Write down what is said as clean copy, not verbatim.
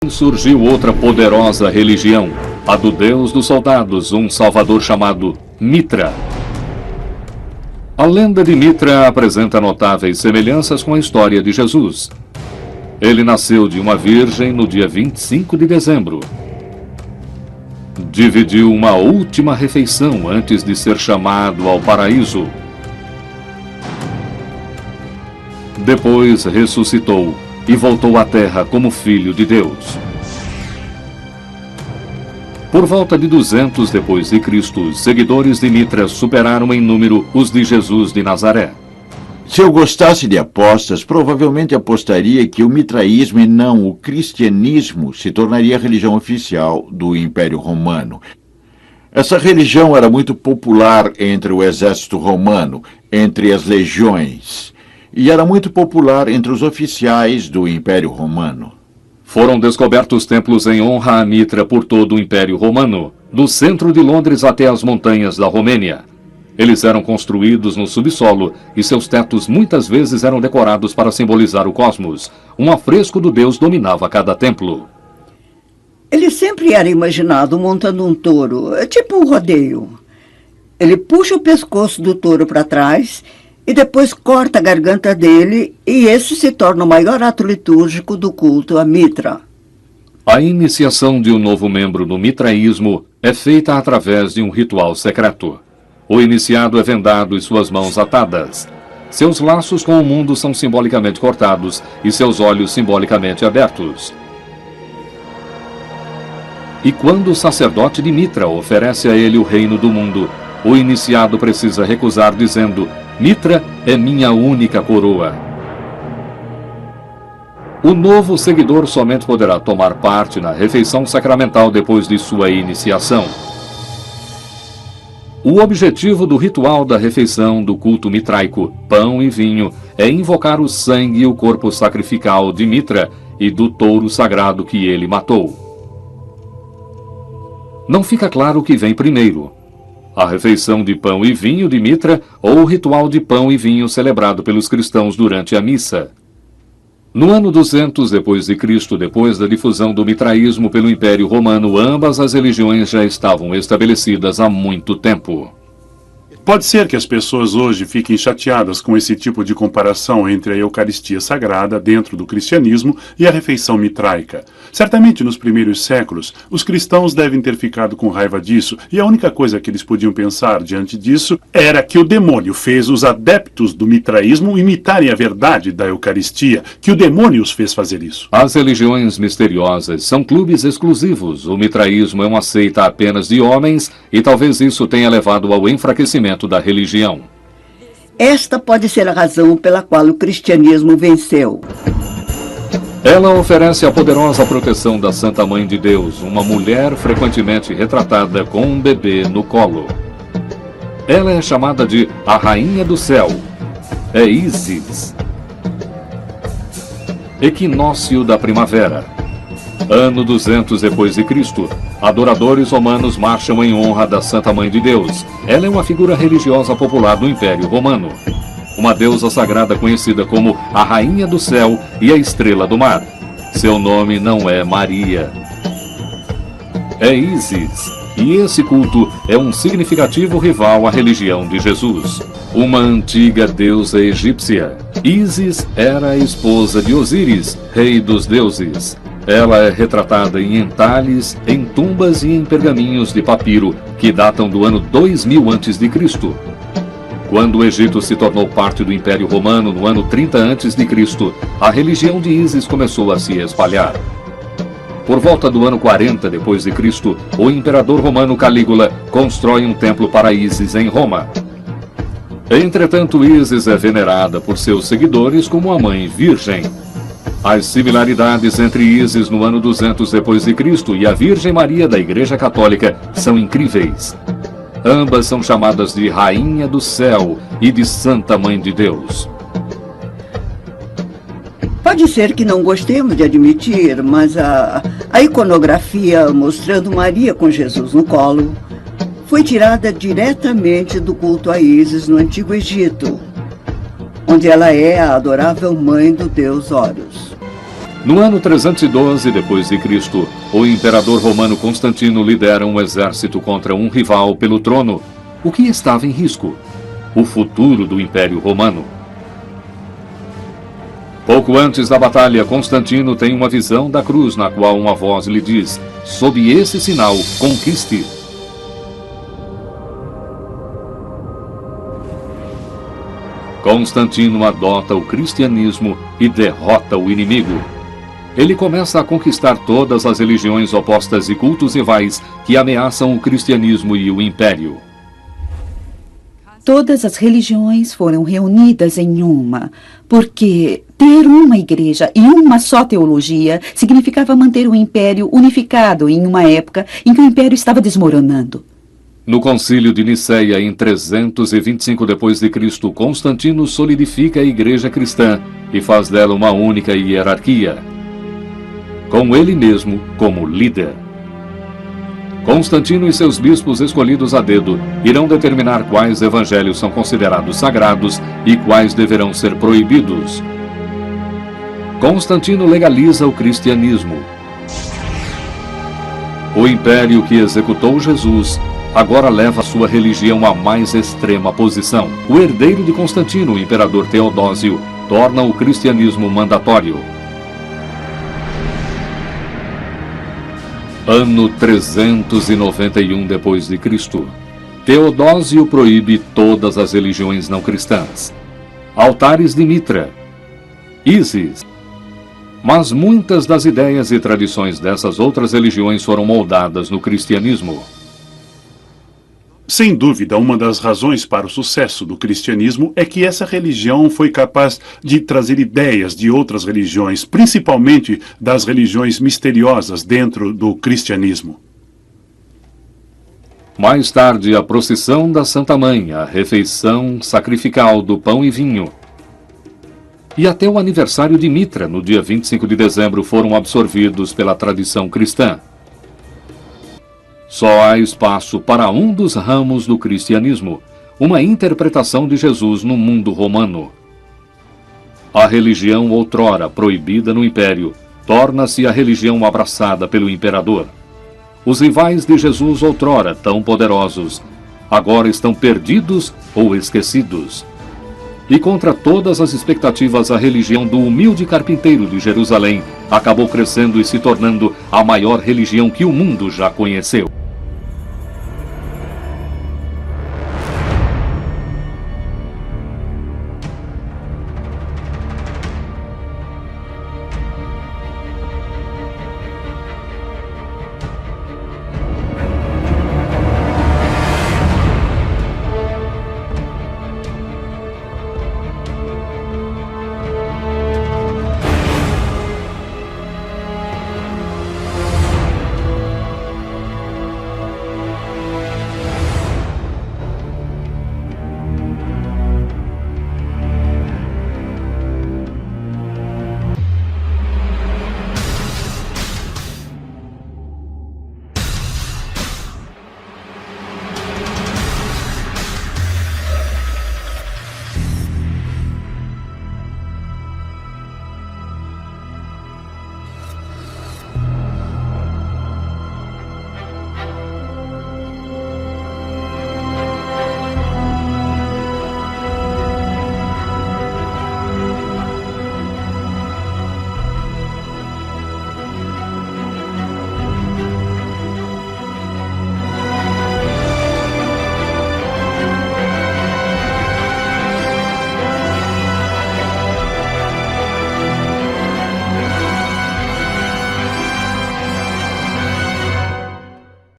Surgiu outra poderosa religião, a do deus dos soldados, um salvador chamado Mitra. A lenda de Mitra apresenta notáveis semelhanças com a história de Jesus. Ele nasceu de uma virgem no dia 25 de dezembro. Dividiu uma última refeição antes de ser chamado ao paraíso. Depois ressuscitou e voltou à terra como Filho de Deus. Por volta de 200 depois de Cristo, os seguidores de Mitra superaram em número os de Jesus de Nazaré. Se eu gostasse de apostas, provavelmente apostaria que o mitraísmo e não o cristianismo se tornaria a religião oficial do Império Romano. Essa religião era muito popular entre o exército romano, entre as legiões, e era muito popular entre os oficiais do Império Romano. Foram descobertos templos em honra a Mitra por todo o Império Romano, do centro de Londres até as montanhas da Romênia. Eles eram construídos no subsolo e seus tetos muitas vezes eram decorados para simbolizar o cosmos. Um afresco do deus dominava cada templo. Ele sempre era imaginado montando um touro, tipo um rodeio. Ele puxa o pescoço do touro para trás e depois corta a garganta dele, e esse se torna o maior ato litúrgico do culto a Mitra. A iniciação de um novo membro do mitraísmo é feita através de um ritual secreto. O iniciado é vendado e suas mãos atadas. Seus laços com o mundo são simbolicamente cortados e seus olhos simbolicamente abertos. E quando o sacerdote de Mitra oferece a ele o reino do mundo, o iniciado precisa recusar dizendo: Mitra é minha única coroa. O novo seguidor somente poderá tomar parte na refeição sacramental depois de sua iniciação. O objetivo do ritual da refeição do culto mitraico, pão e vinho, é invocar o sangue e o corpo sacrificial de Mitra e do touro sagrado que ele matou. Não fica claro o que vem primeiro: a refeição de pão e vinho de Mitra ou o ritual de pão e vinho celebrado pelos cristãos durante a missa. No ano 200 depois de Cristo, depois da difusão do mitraísmo pelo Império Romano, ambas as religiões já estavam estabelecidas há muito tempo. Pode ser que as pessoas hoje fiquem chateadas com esse tipo de comparação entre a Eucaristia Sagrada dentro do cristianismo e a refeição mitraica. Certamente nos primeiros séculos, os cristãos devem ter ficado com raiva disso, e a única coisa que eles podiam pensar diante disso era que o demônio fez os adeptos do mitraísmo imitarem a verdade da Eucaristia, que o demônio os fez fazer isso. As religiões misteriosas são clubes exclusivos. O mitraísmo é uma seita apenas de homens e talvez isso tenha levado ao enfraquecimento da religião. Esta pode ser a razão pela qual o cristianismo venceu. Ela oferece a poderosa proteção da Santa Mãe de Deus, uma mulher frequentemente retratada com um bebê no colo. Ela é chamada de a Rainha do Céu. É Ísis. Equinócio da primavera. Ano 200 depois de Cristo. Adoradores romanos marcham em honra da Santa Mãe de Deus. Ela é uma figura religiosa popular do Império Romano. Uma deusa sagrada conhecida como a Rainha do Céu e a Estrela do Mar. Seu nome não é Maria. É Ísis. E esse culto é um significativo rival à religião de Jesus. Uma antiga deusa egípcia. Ísis era a esposa de Osíris, rei dos deuses. Ela é retratada em entalhes, em tumbas e em pergaminhos de papiro que datam do ano 2000 a.C. Quando o Egito se tornou parte do Império Romano no ano 30 a.C., a religião de Ísis começou a se espalhar. Por volta do ano 40 depois de Cristo, o imperador romano Calígula constrói um templo para Ísis em Roma. Entretanto, Ísis é venerada por seus seguidores como a Mãe Virgem. As similaridades entre Ísis no ano 200 depois de Cristo e a Virgem Maria da Igreja Católica são incríveis. Ambas são chamadas de Rainha do Céu e de Santa Mãe de Deus. Pode ser que não gostemos de admitir, mas a iconografia mostrando Maria com Jesus no colo foi tirada diretamente do culto a Ísis no Antigo Egito, onde ela é a adorável mãe do deus Horus. No ano 312 d.C., o imperador romano Constantino lidera um exército contra um rival pelo trono. O que estava em risco? O futuro do Império Romano. Pouco antes da batalha, Constantino tem uma visão da cruz na qual uma voz lhe diz: sob esse sinal, conquiste. Constantino adota o cristianismo e derrota o inimigo. Ele começa a conquistar todas as religiões opostas e cultos rivais que ameaçam o cristianismo e o império. Todas as religiões foram reunidas em uma, porque ter uma igreja e uma só teologia significava manter o império unificado em uma época em que o império estava desmoronando. No concílio de Niceia, em 325 d.C., Constantino solidifica a igreja cristã e faz dela uma única hierarquia, com ele mesmo como líder. Constantino e seus bispos escolhidos a dedo irão determinar quais evangelhos são considerados sagrados e quais deverão ser proibidos. Constantino legaliza o cristianismo. O império que executou Jesus agora leva sua religião à mais extrema posição. O herdeiro de Constantino, o imperador Teodósio, torna o cristianismo mandatório. Ano 391 d.C. Teodósio proíbe todas as religiões não cristãs. Altares de Mitra, Ísis. Mas muitas das ideias e tradições dessas outras religiões foram moldadas no cristianismo. Sem dúvida, uma das razões para o sucesso do cristianismo é que essa religião foi capaz de trazer ideias de outras religiões, principalmente das religiões misteriosas dentro do cristianismo. Mais tarde, a procissão da Santa Mãe, a refeição sacrificial do pão e vinho, e até o aniversário de Mitra, no dia 25 de dezembro, foram absorvidos pela tradição cristã. Só há espaço para um dos ramos do cristianismo, uma interpretação de Jesus no mundo romano. A religião outrora proibida no império torna-se a religião abraçada pelo imperador. Os rivais de Jesus outrora tão poderosos agora estão perdidos ou esquecidos. E contra todas as expectativas, a religião do humilde carpinteiro de Jerusalém acabou crescendo e se tornando a maior religião que o mundo já conheceu.